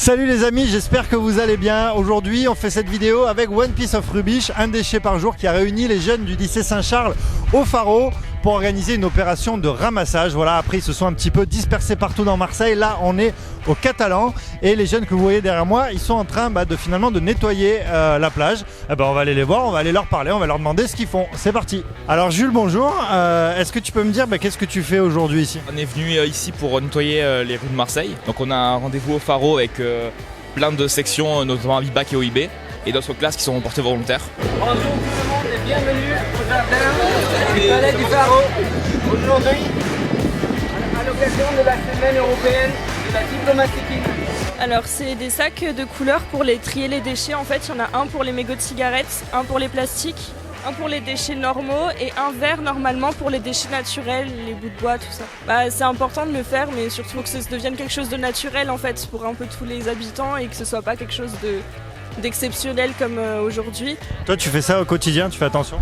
Salut les amis, j'espère que vous allez bien. Aujourd'hui, on fait cette vidéo avec One Piece of Rubbish, un déchet par jour qui a réuni les jeunes du lycée Saint-Charles au Pharo pour organiser une opération de ramassage. Voilà, après ils se sont un petit peu dispersés partout dans Marseille. Là, on est au Catalan et les jeunes que vous voyez derrière moi, ils sont en train de nettoyer la plage. On va aller les voir, on va aller leur parler, on va leur demander ce qu'ils font. C'est parti. Alors Jules, bonjour. Est-ce que tu peux me dire qu'est-ce que tu fais aujourd'hui ici? On est venu ici pour nettoyer les rues de Marseille. Donc on a un rendez-vous au Pharo avec plein de sections, notamment Bibac et OIB, et d'autres classes qui sont portées volontaires. Bonjour tout le monde et bienvenue au jardin du palais du Pharo. Aujourd'hui, à l'occasion de la semaine européenne de la diplomatie. Alors c'est des sacs de couleurs pour les trier les déchets. En fait, il y en a un pour les mégots de cigarettes, un pour les plastiques, un pour les déchets normaux et un vert normalement pour les déchets naturels, les bouts de bois, tout ça. C'est important de le faire, mais surtout que ça devienne quelque chose de naturel en fait pour un peu tous les habitants et que ce soit pas quelque chose d'exceptionnel comme aujourd'hui. Toi, tu fais ça au quotidien, tu fais attention?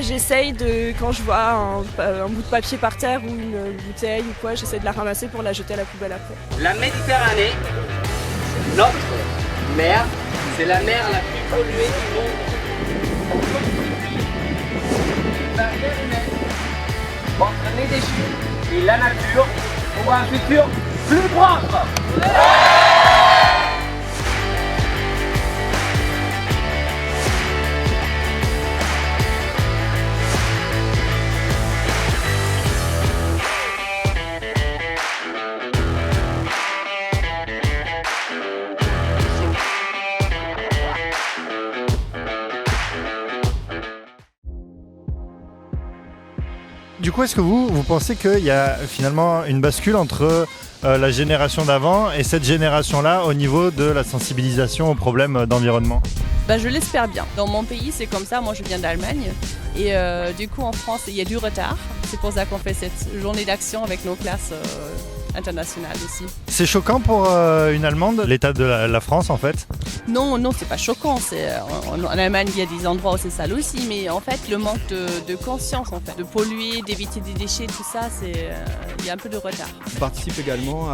J'essaye de, quand je vois un bout de papier par terre ou une bouteille ou quoi, j'essaie de la ramasser pour la jeter à la poubelle après. La Méditerranée, notre mer, c'est la mer la plus polluée du monde. Barrière humaine entre les déchets et la nature pour un futur plus propre. Du coup, est-ce que vous pensez qu'il y a finalement une bascule entre la génération d'avant et cette génération-là au niveau de la sensibilisation aux problèmes d'environnement? Je l'espère bien. Dans mon pays, c'est comme ça. Moi, je viens d'Allemagne. Et du coup, en France, il y a du retard. C'est pour ça qu'on fait cette journée d'action avec nos classes internationales aussi. C'est choquant pour une Allemande, l'état de la France, en fait? Non, c'est pas choquant. En Allemagne, il y a des endroits où c'est sale aussi. Mais en fait, le manque de conscience, en fait, de polluer, d'éviter des déchets, tout ça, il y a un peu de retard. On participe également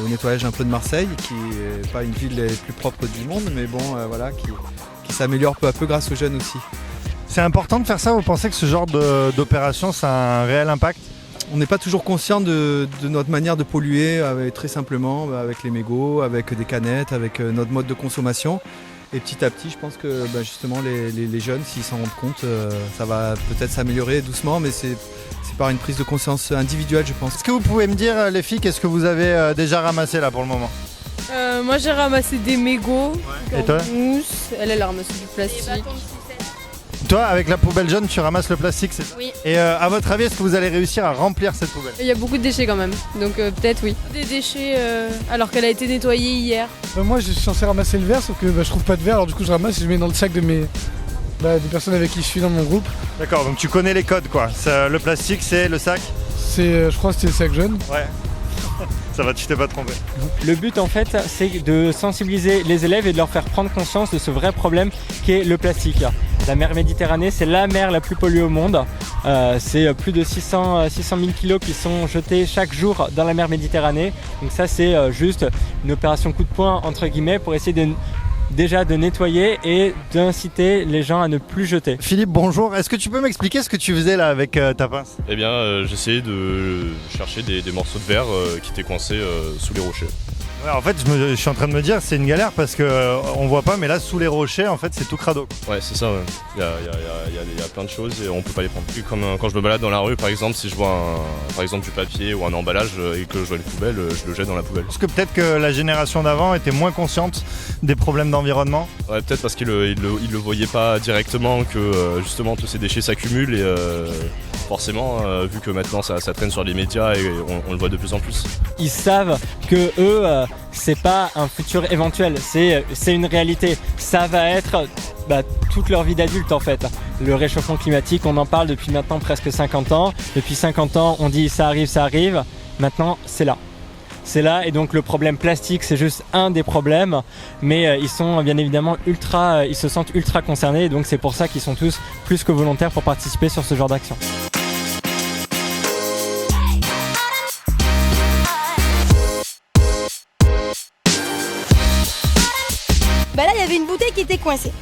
au nettoyage un peu de Marseille, qui n'est pas une ville les plus propres du monde, mais qui s'améliore peu à peu grâce aux jeunes aussi. C'est important de faire ça? Vous pensez que ce genre d'opération, ça a un réel impact? On n'est pas toujours conscient de notre manière de polluer, très simplement, avec les mégots, avec des canettes, avec notre mode de consommation. Et petit à petit, je pense que justement les jeunes, s'ils s'en rendent compte, ça va peut-être s'améliorer doucement, mais c'est par une prise de conscience individuelle, je pense. Est-ce que vous pouvez me dire, les filles, qu'est-ce que vous avez déjà ramassé là pour le moment? Moi j'ai ramassé des mégots, Et toi? mousse, elle a ramassé du plastique. Toi, avec la poubelle jaune, tu ramasses le plastique, c'est ça? Oui. Et à votre avis, est-ce que vous allez réussir à remplir cette poubelle? Il y a beaucoup de déchets quand même, donc peut-être oui. Des déchets alors qu'elle a été nettoyée hier. Moi je suis censé ramasser le verre, sauf que je trouve pas de verre, alors du coup je ramasse et je mets dans le sac de des personnes avec qui je suis dans mon groupe. D'accord, donc tu connais les codes quoi. Le plastique c'est le sac? Je crois que c'était le sac jaune. Ouais. Ça va, tu t'es pas trompé. Le but en fait c'est de sensibiliser les élèves et de leur faire prendre conscience de ce vrai problème qu'est le plastique. La mer Méditerranée, c'est la mer la plus polluée au monde. C'est plus de 600 000 kilos qui sont jetés chaque jour dans la mer Méditerranée. Donc ça c'est juste une opération coup de poing entre guillemets pour essayer de nettoyer et d'inciter les gens à ne plus jeter. Philippe, bonjour. Est-ce que tu peux m'expliquer ce que tu faisais là avec ta pince? J'essayais de chercher des morceaux de verre qui étaient coincés sous les rochers. Ouais, en fait, je suis en train de me dire c'est une galère parce que on voit pas, mais là sous les rochers, en fait, c'est tout crado. Ouais, c'est ça. Ouais. Il y a plein de choses et on peut pas les prendre. Puis comme quand je me balade dans la rue, par exemple, si je vois par exemple du papier ou un emballage et que je vois une poubelle, je le jette dans la poubelle. Parce que peut-être que la génération d'avant était moins consciente des problèmes d'environnement. Ouais, peut-être parce qu'ils le voyaient pas directement que justement tous ces déchets s'accumulent et forcément, vu que maintenant ça traîne sur les médias et on le voit de plus en plus. Ils savent que eux, c'est pas un futur éventuel, c'est une réalité. Ça va être toute leur vie d'adulte en fait. Le réchauffement climatique, on en parle depuis maintenant presque 50 ans. Depuis 50 ans, on dit ça arrive. Maintenant, c'est là. C'est là et donc le problème plastique, c'est juste un des problèmes. Mais ils sont bien évidemment ils se sentent ultra concernés et donc c'est pour ça qu'ils sont tous plus que volontaires pour participer sur ce genre d'action. Bah là, il y avait une bouteille qui était coincée.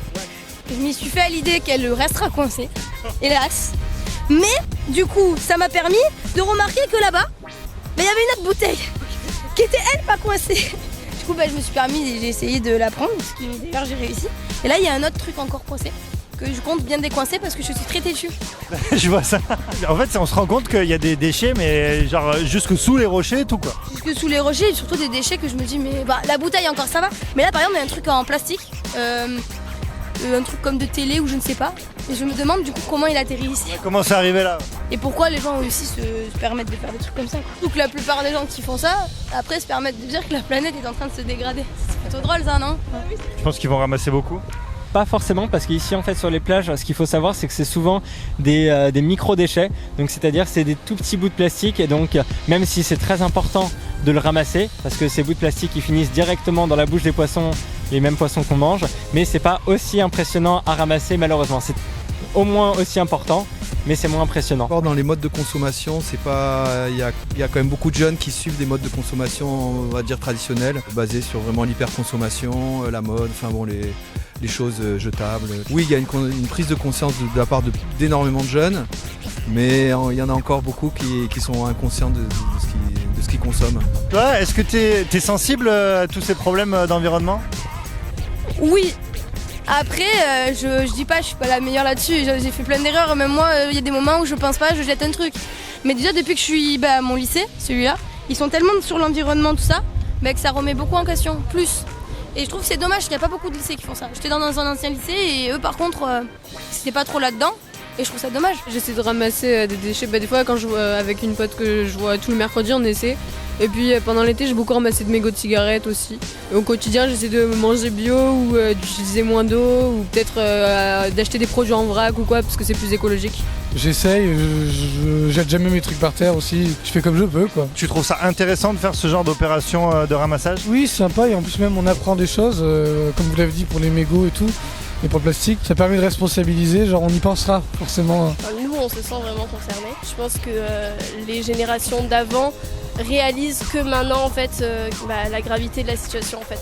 Je m'y suis fait à l'idée qu'elle restera coincée, hélas. Mais du coup, ça m'a permis de remarquer que là-bas, il y avait une autre bouteille qui était, elle, pas coincée. Du coup, je me suis permis, j'ai essayé de la prendre, ce qui d'ailleurs j'ai réussi. Et là, il y a un autre truc encore coincé, que je compte bien décoincer parce que je suis très têtue. Je vois ça. En fait, on se rend compte qu'il y a des déchets, mais genre jusque sous les rochers et tout quoi. Jusque sous les rochers, et surtout des déchets que je me dis, mais la bouteille encore ça va. Mais là, par exemple, il y a un truc en plastique, un truc comme de télé ou je ne sais pas. Et je me demande du coup comment il atterrit ici. Comment c'est arrivé là? Et pourquoi les gens aussi se permettent de faire des trucs comme ça. Donc la plupart des gens qui font ça, après se permettent de dire que la planète est en train de se dégrader. C'est plutôt drôle ça, non? Je pense qu'ils vont ramasser beaucoup. Pas forcément, parce qu'ici en fait sur les plages, ce qu'il faut savoir c'est que c'est souvent des micro-déchets, donc c'est-à-dire c'est des tout petits bouts de plastique, et donc même si c'est très important de le ramasser, parce que ces bouts de plastique ils finissent directement dans la bouche des poissons, les mêmes poissons qu'on mange, mais c'est pas aussi impressionnant à ramasser malheureusement. C'est au moins aussi important, mais c'est moins impressionnant. Dans les modes de consommation, c'est pas, il y a quand même beaucoup de jeunes qui suivent des modes de consommation, on va dire traditionnels, basés sur vraiment l'hyperconsommation, la mode, enfin bon les choses jetables. Oui, il y a une prise de conscience de la part d'énormément de jeunes, mais il y en a encore beaucoup qui sont inconscients de ce qu'ils consomment. Toi, est-ce que tu es sensible à tous ces problèmes d'environnement? Oui. Après, je dis pas, je suis pas la meilleure là-dessus, j'ai fait plein d'erreurs, même moi, il y a des moments où je pense pas, je jette un truc. Mais déjà, depuis que je suis à mon lycée, celui-là, ils sont tellement sur l'environnement, tout ça, que ça remet beaucoup en question, plus. Et je trouve que c'est dommage qu'il n'y a pas beaucoup de lycées qui font ça. J'étais dans un ancien lycée et eux, par contre, c'était pas trop là-dedans. Et je trouve ça dommage. J'essaie de ramasser des déchets. Des fois, quand je vois avec une pote que je vois tout le mercredi, on essaie. Et puis pendant l'été, j'ai beaucoup ramassé de mégots de cigarettes aussi. Et au quotidien, j'essaie de manger bio ou d'utiliser moins d'eau ou peut-être d'acheter des produits en vrac ou quoi parce que c'est plus écologique. J'essaye, je jette jamais mes trucs par terre aussi, je fais comme je peux quoi. Tu trouves ça intéressant de faire ce genre d'opération de ramassage? Oui, c'est sympa et en plus même on apprend des choses, comme vous l'avez dit pour les mégots et tout. Et pour le plastique, ça permet de responsabiliser, genre on y pensera forcément. Nous on se sent vraiment concernés. Je pense que les générations d'avant réalisent que maintenant en fait la gravité de la situation en fait.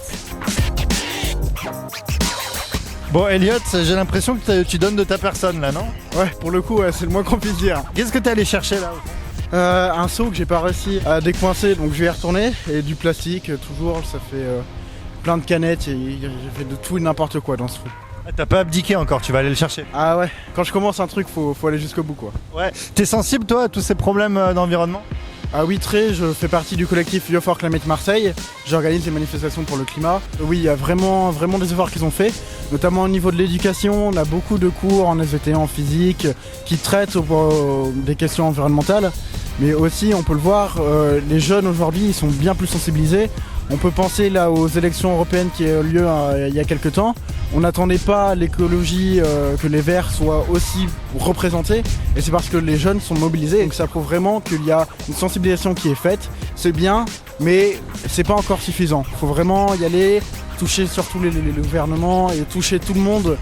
Bon Elliot, j'ai l'impression que tu donnes de ta personne là, non? Ouais, pour le coup, c'est le moins qu'on puisse dire. Qu'est-ce que t'es allé chercher là? Un seau que j'ai pas réussi à décoincer, donc je vais y retourner. Et du plastique, toujours, ça fait plein de canettes et j'ai fait de tout et n'importe quoi dans ce trou. Ah, t'as pas abdiqué encore, tu vas aller le chercher. Ah ouais, quand je commence un truc, faut aller jusqu'au bout quoi. Ouais, t'es sensible toi à tous ces problèmes d'environnement? Ah oui, très, je fais partie du collectif Youth for Climate Marseille, j'organise des manifestations pour le climat. Oui, il y a vraiment des efforts qu'ils ont fait, notamment au niveau de l'éducation, on a beaucoup de cours en SVT, en physique, qui traitent des questions environnementales, mais aussi on peut le voir, les jeunes aujourd'hui ils sont bien plus sensibilisés. On peut penser là aux élections européennes qui ont lieu il y a quelques temps. On n'attendait pas l'écologie, que les Verts soient aussi représentés. Et c'est parce que les jeunes sont mobilisés. Donc ça prouve vraiment qu'il y a une sensibilisation qui est faite. C'est bien, mais c'est pas encore suffisant. Il faut vraiment y aller, toucher surtout les gouvernements et toucher tout le monde.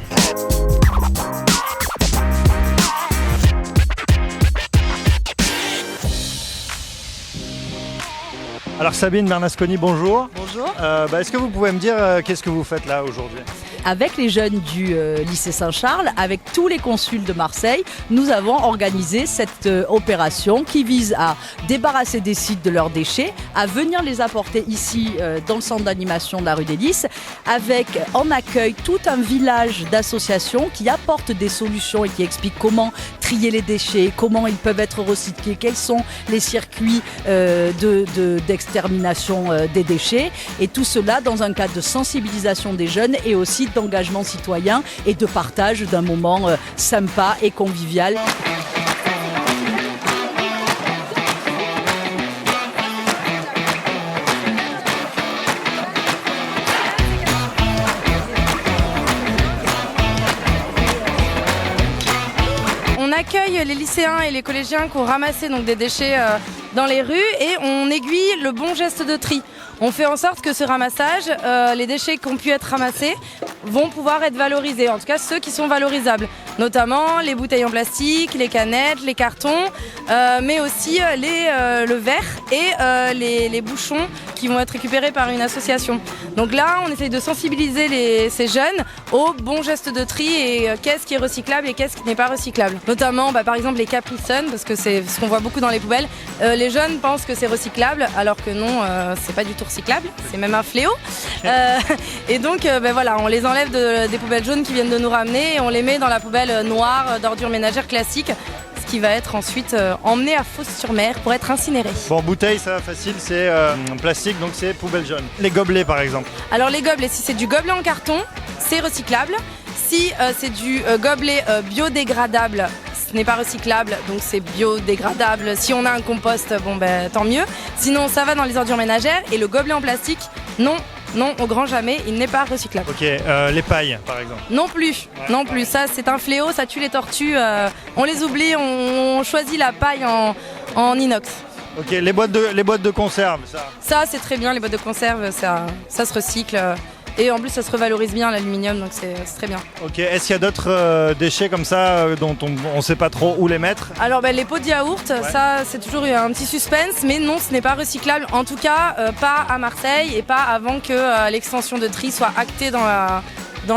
Alors Sabine Bernasconi, bonjour. Bonjour. Est-ce que vous pouvez me dire qu'est-ce que vous faites là aujourd'hui? Avec les jeunes du lycée Saint-Charles, avec tous les consuls de Marseille, nous avons organisé cette opération qui vise à débarrasser des sites de leurs déchets, à venir les apporter ici dans le centre d'animation de la rue des Lys, avec en accueil tout un village d'associations qui apportent des solutions et qui expliquent comment trier les déchets, comment ils peuvent être recyclés, quels sont les circuits d'extermination des déchets, et tout cela dans un cadre de sensibilisation des jeunes et aussi d'engagement citoyen et de partage d'un moment sympa et convivial. On accueille les lycéens et les collégiens qui ont ramassé donc, des déchets dans les rues et on aiguille le bon geste de tri. On fait en sorte que ce ramassage, les déchets qui ont pu être ramassés vont pouvoir être valorisés, en tout cas ceux qui sont valorisables, notamment les bouteilles en plastique, les canettes, les cartons, mais aussi le verre et les bouchons qui vont être récupérés par une association. Donc là, on essaye de sensibiliser ces jeunes aux bons gestes de tri et qu'est-ce qui est recyclable et qu'est-ce qui n'est pas recyclable. Notamment, par exemple, les Capri Sun, parce que c'est ce qu'on voit beaucoup dans les poubelles. Les jeunes pensent que c'est recyclable, alors que non, c'est pas du tout recyclable, c'est même un fléau. Et donc, voilà, on les enlève des poubelles jaunes qui viennent de nous ramener et on les met dans la poubelle noire d'ordures ménagères classiques, ce qui va être ensuite emmené à Fos-sur-Mer pour être incinéré. Bon, bouteille, ça va facile, c'est plastique, donc c'est poubelle jaune. Les gobelets, par exemple. Alors les gobelets, si c'est du gobelet en carton, c'est recyclable. Si c'est du gobelet biodégradable, ce n'est pas recyclable, donc c'est biodégradable. Si on a un compost, tant mieux. Sinon, ça va dans les ordures ménagères. Et le gobelet en plastique, non, au grand jamais, il n'est pas recyclable. Ok, les pailles, par exemple. Non plus, ça c'est un fléau, ça tue les tortues. On les oublie, on choisit la paille en inox. Ok, les boîtes de conserve, ça. Ça c'est très bien, les boîtes de conserve, ça se recycle. Et en plus, ça se revalorise bien l'aluminium, donc c'est très bien. Ok, est-ce qu'il y a d'autres déchets comme ça dont on ne sait pas trop où les mettre? Alors les pots de yaourt, ça c'est toujours un petit suspense, mais non, ce n'est pas recyclable. En tout cas, pas à Marseille et pas avant que l'extension de tri soit actée dans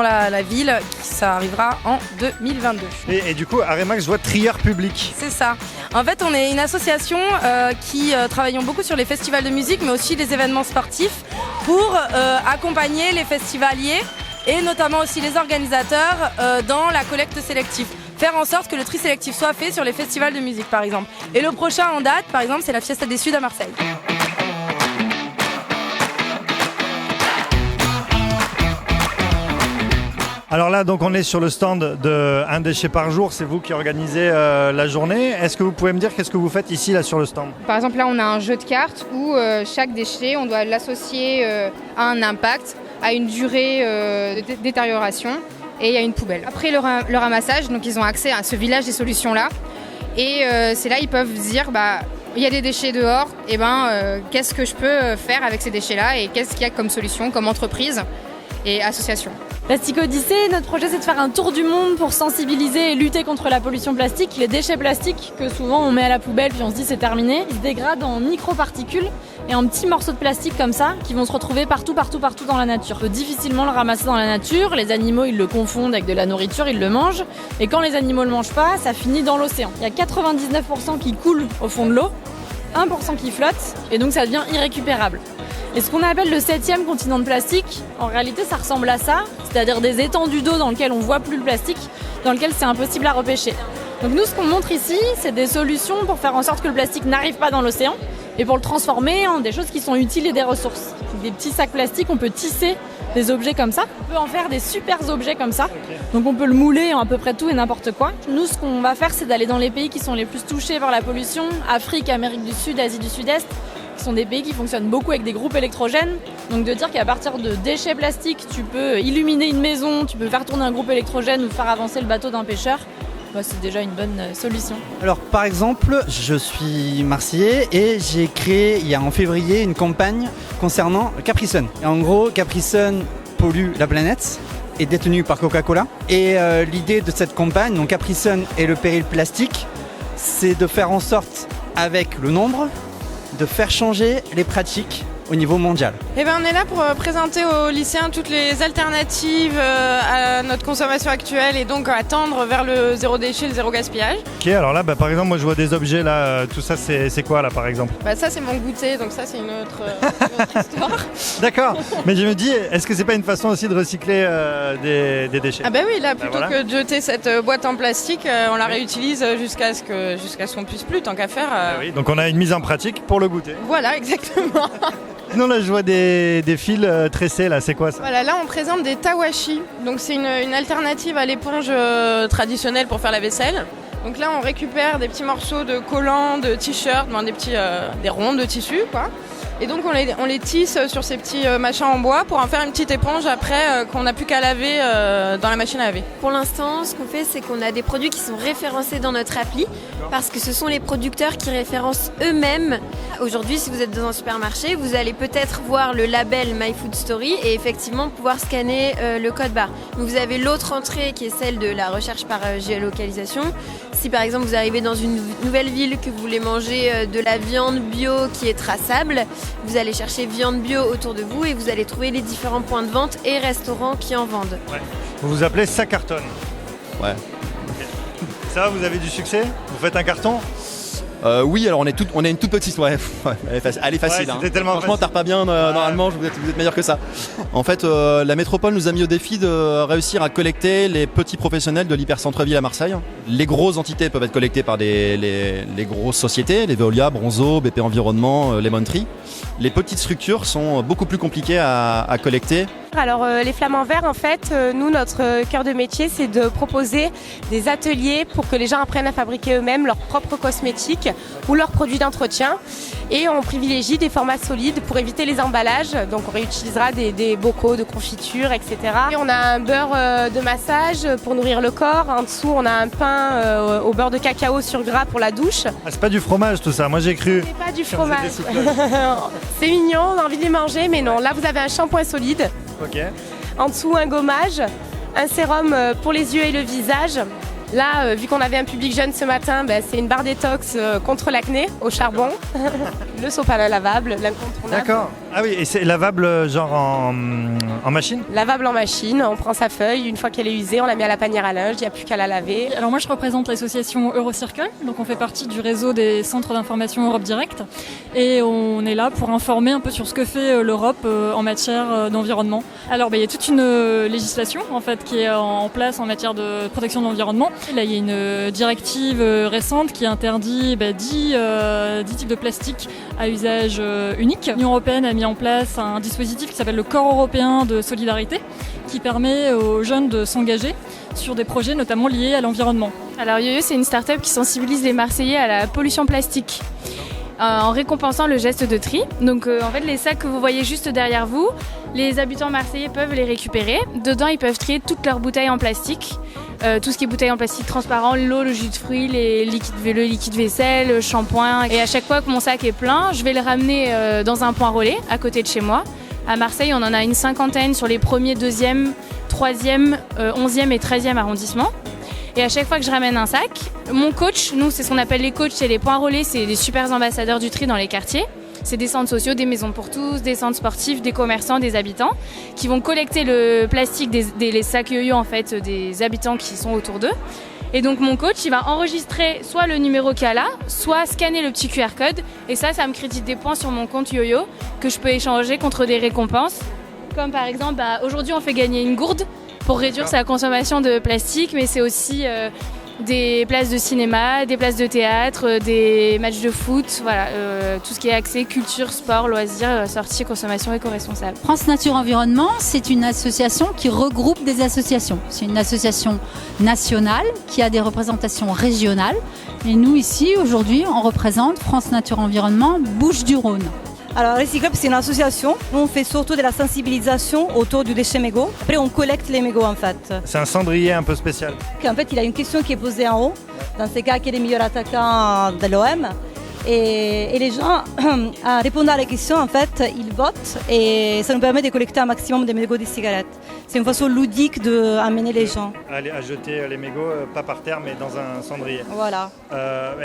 la ville. Ça arrivera en 2022. Et du coup, Aremax, je vois trieur public. C'est ça. En fait, on est une association qui travaillons beaucoup sur les festivals de musique, mais aussi les événements sportifs pour accompagner les festivaliers et notamment aussi les organisateurs dans la collecte sélective. Faire en sorte que le tri sélectif soit fait sur les festivals de musique, par exemple. Et le prochain en date, par exemple, c'est la Fiesta des Suds à Marseille. Alors là, donc on est sur le stand de Un déchet par jour. C'est vous qui organisez la journée. Est-ce que vous pouvez me dire qu'est-ce que vous faites ici, là, sur le stand? Par exemple, là, on a un jeu de cartes où chaque déchet, on doit l'associer à un impact, à une durée de détérioration et il y a une poubelle. Après le ramassage, donc ils ont accès à ce village des solutions-là. Et c'est là ils peuvent se dire, il y a des déchets dehors, et qu'est-ce que je peux faire avec ces déchets-là et qu'est-ce qu'il y a comme solution, comme entreprise et association. Plastic Odyssée, notre projet c'est de faire un tour du monde pour sensibiliser et lutter contre la pollution plastique. Les déchets plastiques que souvent on met à la poubelle puis on se dit c'est terminé, ils se dégradent en microparticules et en petits morceaux de plastique comme ça qui vont se retrouver partout dans la nature. On peut difficilement le ramasser dans la nature, les animaux ils le confondent avec de la nourriture, ils le mangent et quand les animaux le mangent pas, ça finit dans l'océan. Il y a 99% qui coulent au fond de l'eau, 1% qui flotte et donc ça devient irrécupérable. Et ce qu'on appelle le 7e continent de plastique, en réalité ça ressemble à ça, c'est-à-dire des étendues d'eau dans lesquelles on ne voit plus le plastique, dans lesquelles c'est impossible à repêcher. Donc nous ce qu'on montre ici, c'est des solutions pour faire en sorte que le plastique n'arrive pas dans l'océan et pour le transformer en des choses qui sont utiles et des ressources. Des petits sacs plastiques, on peut tisser des objets comme ça, on peut en faire des super objets comme ça, donc on peut le mouler en à peu près tout et n'importe quoi. Nous ce qu'on va faire c'est d'aller dans les pays qui sont les plus touchés par la pollution, Afrique, Amérique du Sud, Asie du Sud-Est, qui sont des pays qui fonctionnent beaucoup avec des groupes électrogènes. Donc de dire qu'à partir de déchets plastiques, tu peux illuminer une maison, tu peux faire tourner un groupe électrogène ou faire avancer le bateau d'un pêcheur, c'est déjà une bonne solution. Alors par exemple, je suis marseillais et j'ai créé en février une campagne concernant Capri Sun. Et en gros, Capri Sun pollue la planète, est détenu par Coca-Cola. Et l'idée de cette campagne, donc Capri Sun et le péril plastique, c'est de faire en sorte, avec le nombre, de faire changer les pratiques au niveau mondial. On est là pour présenter aux lycéens toutes les alternatives à notre consommation actuelle et donc à tendre vers le zéro déchet, le zéro gaspillage. Ok, alors là, par exemple, moi je vois des objets là, tout ça c'est quoi là par exemple? Ça c'est mon goûter, donc ça c'est une autre histoire. D'accord, mais je me dis, est-ce que c'est pas une façon aussi de recycler des déchets? Ah oui, là plutôt que de jeter cette boîte en plastique, on la réutilise jusqu'à ce qu'on puisse plus, tant qu'à faire. Oui, donc on a une mise en pratique pour le goûter. Voilà, exactement. Sinon là je vois des fils tressés là, c'est quoi ça? Voilà, là on présente des tawashi, donc c'est une alternative à l'éponge traditionnelle pour faire la vaisselle. Donc là on récupère des petits morceaux de collants, de t-shirts, des ronds de tissu quoi. Et donc on les tisse sur ces petits machins en bois pour en faire une petite éponge après qu'on n'a plus qu'à laver dans la machine à laver. Pour l'instant, ce qu'on fait, c'est qu'on a des produits qui sont référencés dans notre appli parce que ce sont les producteurs qui référencent eux-mêmes. Aujourd'hui, si vous êtes dans un supermarché, vous allez peut-être voir le label My Food Story et effectivement pouvoir scanner le code barre. Donc vous avez l'autre entrée qui est celle de la recherche par géolocalisation. Si par exemple vous arrivez dans une nouvelle ville que vous voulez manger de la viande bio qui est traçable, Vous allez chercher viande bio autour de vous et vous allez trouver les différents points de vente et restaurants qui en vendent. Ouais. Vous vous appelez Ça Cartonne. Ouais. Okay. Ça va, vous avez du succès? Vous faites un carton? Oui, alors on a une toute petite, ouais, elle est facile. Ouais, tellement franchement, t'as pas bien, normalement, vous êtes meilleur que ça. En fait, la métropole nous a mis au défi de réussir à collecter les petits professionnels de l'hypercentre-ville à Marseille. Les grosses entités peuvent être collectées par les grosses sociétés, les Veolia, Bronzo, BP Environnement, Lemon Tree. Les petites structures sont beaucoup plus compliquées à collecter. Alors les Flamands Verts, en fait, nous, notre cœur de métier, c'est de proposer des ateliers pour que les gens apprennent à fabriquer eux-mêmes leurs propres cosmétiques ou leurs produits d'entretien. Et on privilégie des formats solides pour éviter les emballages. Donc on réutilisera des bocaux de confiture, etc. Et on a un beurre de massage pour nourrir le corps. En dessous, on a un pain au beurre de cacao sur gras pour la douche. Ah, c'est pas du fromage tout ça, moi j'ai cru. C'est pas du fromage. C'est mignon, on a envie de les manger, mais non. Là, vous avez un shampoing solide. Ok. En dessous, un gommage, un sérum pour les yeux et le visage. Là, vu qu'on avait un public jeune ce matin, c'est une barre détox contre l'acné au charbon. Le sopalin lavable, l'incontournable. D'accord. Ah oui, et c'est lavable genre en machine? Lavable en machine, on prend sa feuille, une fois qu'elle est usée, on la met à la panière à linge, il n'y a plus qu'à la laver. Alors moi je représente l'association Eurocircle, donc on fait partie du réseau des centres d'information Europe Direct et on est là pour informer un peu sur ce que fait l'Europe en matière d'environnement. Alors il y a toute une législation en fait qui est en place en matière de protection de l'environnement. Là il y a une directive récente qui interdit 10 types de plastique à usage unique. L'Union européenne a mis en place un dispositif qui s'appelle le Corps européen de solidarité qui permet aux jeunes de s'engager sur des projets notamment liés à l'environnement. Alors YoYo, c'est une start-up qui sensibilise les Marseillais à la pollution plastique en récompensant le geste de tri. Donc en fait les sacs que vous voyez juste derrière vous, les habitants marseillais peuvent les récupérer. Dedans ils peuvent trier toutes leurs bouteilles en plastique. Tout ce qui est bouteilles en plastique transparent, l'eau, le jus de fruits, le liquide vaisselle, le shampoing. Et à chaque fois que mon sac est plein, je vais le ramener dans un point relais à côté de chez moi. À Marseille, on en a une 50aine sur les 1er, 2e, 3e, 11e et 13e arrondissements. Et à chaque fois que je ramène un sac, mon coach, nous c'est ce qu'on appelle les coachs, c'est les points relais, c'est des super ambassadeurs du tri dans les quartiers. C'est des centres sociaux, des maisons pour tous, des centres sportifs, des commerçants, des habitants qui vont collecter le plastique les sacs YoYo en fait des habitants qui sont autour d'eux. Et donc mon coach, il va enregistrer soit le numéro qu'il y a là, soit scanner le petit QR code. Et ça me crédite des points sur mon compte YoYo que je peux échanger contre des récompenses. Comme par exemple, aujourd'hui on fait gagner une gourde pour réduire sa consommation de plastique, mais c'est aussi des places de cinéma, des places de théâtre, des matchs de foot, voilà, tout ce qui est accès culture, sport, loisirs, sorties, consommation éco-responsable. France Nature Environnement, c'est une association qui regroupe des associations. C'est une association nationale qui a des représentations régionales. Et nous ici, aujourd'hui, on représente France Nature Environnement Bouches-du-Rhône. Alors Recyclub, c'est une association. Nous, on fait surtout de la sensibilisation autour du déchet mégot. Après, on collecte les mégots en fait. C'est un cendrier un peu spécial. En fait, il y a une question qui est posée en haut. Dans ces cas, quel est le meilleur attaquant de l'OM? Et les gens, en répondant à la question, en fait, ils votent et ça nous permet de collecter un maximum de mégots de cigarettes. C'est une façon ludique d'amener les gens. À jeter les mégots, pas par terre, mais dans un cendrier. Voilà.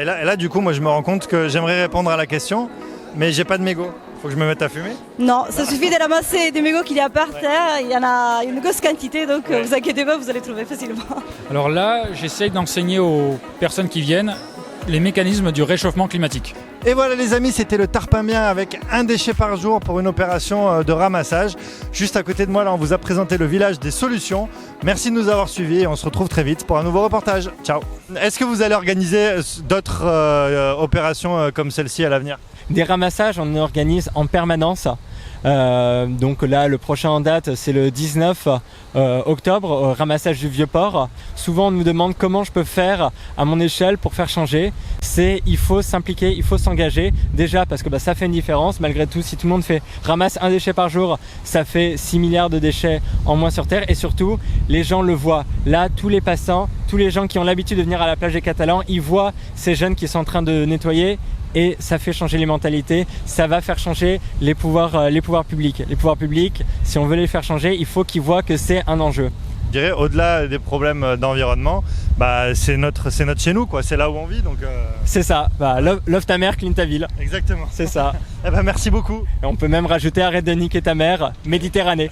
Et là, du coup, moi, je me rends compte que j'aimerais répondre à la question, mais j'ai pas de mégots. Faut que je me mette à fumer? Non, ça suffit de ramasser des mégots qu'il y a par terre. Il y en a une grosse quantité, donc vous inquiétez pas, vous allez trouver facilement. Alors là, j'essaye d'enseigner aux personnes qui viennent les mécanismes du réchauffement climatique. Et voilà les amis, c'était le Tarpamien avec un déchet par jour pour une opération de ramassage. Juste à côté de moi, là, on vous a présenté le village des solutions. Merci de nous avoir suivis et on se retrouve très vite pour un nouveau reportage. Ciao. Est-ce que vous allez organiser d'autres opérations comme celle-ci à l'avenir? Des ramassages, on organise en permanence. Donc là, le prochain en date, c'est le 19 octobre, ramassage du Vieux-Port. Souvent, on nous demande comment je peux faire à mon échelle pour faire changer. Il faut s'impliquer, il faut s'engager. Déjà parce que ça fait une différence. Malgré tout, si tout le monde ramasse un déchet par jour, ça fait 6 milliards de déchets en moins sur Terre. Et surtout, les gens le voient. Là, tous les passants, tous les gens qui ont l'habitude de venir à la plage des Catalans, ils voient ces jeunes qui sont en train de nettoyer. Et ça fait changer les mentalités, ça va faire changer les pouvoirs publics. Les pouvoirs publics, si on veut les faire changer, il faut qu'ils voient que c'est un enjeu. je dirais, au-delà des problèmes d'environnement, bah, c'est notre chez nous, quoi. C'est là où on vit. Donc, C'est ça, bah, love ta mère, clean ta ville. Exactement. C'est ça. Eh ben, merci beaucoup. Et on peut même rajouter arrête de niquer ta mère, Méditerranée.